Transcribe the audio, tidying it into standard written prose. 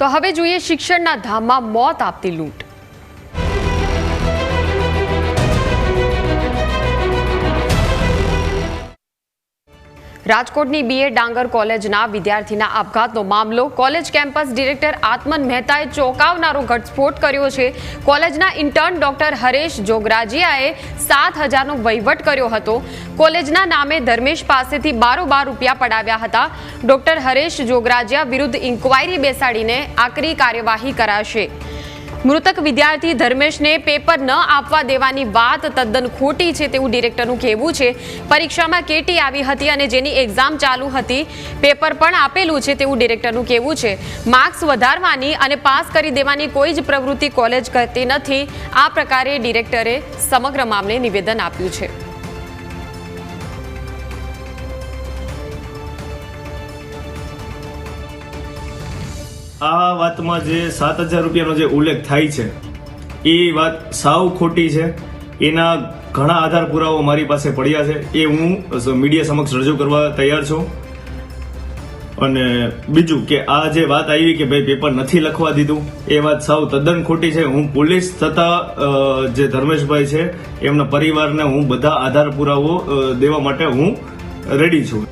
તો હવે જોઈએ શિક્ષણના ધામમાં મોત આપતી લૂંટ। રાજકોટની બીએ ડાંગર કોલેજના વિદ્યાર્થીના આપઘાતનો મામલો। કોલેજ કેમ્પસ ડિરેક્ટર આત્મન મહેતાએ ચોંકાવનારો ઘટસ્ફોટ કર્યો છે। કોલેજના ઇન્ટર્ન ડોક્ટર હરેશ જોગરાજીયાએ 7,000નો વહીવટ કર્યો હતો। કોલેજના નામે ધર્મેશ પાસેથી બારોબાર રૂપિયા પડાવ્યા હતા। ડોક્ટર હરેશ જોગરાજીયા વિરુદ્ધ ઇન્ક્વાયરી બેસાડીને આકરી કાર્યવાહી કરાશે। મૃતક વિદ્યાર્થી ધર્મેશને પેપર ન આપવા દેવાની વાત તદ્દન ખોટી છે તેવું ડિરેક્ટરનું કહેવું છે। પરીક્ષામાં કેટી આવી હતી અને જેની એક્ઝામ ચાલુ હતી, પેપર પણ આપેલું છે તેવું ડિરેક્ટરનું કહેવું છે। માર્ક્સ વધારવાની અને પાસ કરી દેવાની કોઈ જ પ્રવૃત્તિ કોલેજ કરતી નથી। આ પ્રકારે ડિરેક્ટરે સમગ્ર મામલે નિવેદન આપ્યું છે। આ વાતમાં જે 7,000 રૂપિયાનો જે ઉલ્લેખ થાય છે એ વાત સાવ ખોટી છે। એના ઘણા આધાર પુરાવો મારી પાસે પડ્યા છે, એ હું મીડિયા સમક્ષ રજૂ કરવા તૈયાર છું। અને બીજું કે આ જે વાત આવી કે ભાઈ પેપર નથી લખવા દીધું, એ વાત સાવ તદ્દન ખોટી છે। હું પોલીસ તથા જે ધર્મેશભાઈ છે એમના પરિવારને હું બધા આધાર પુરાવો દેવા માટે હું રેડી છું।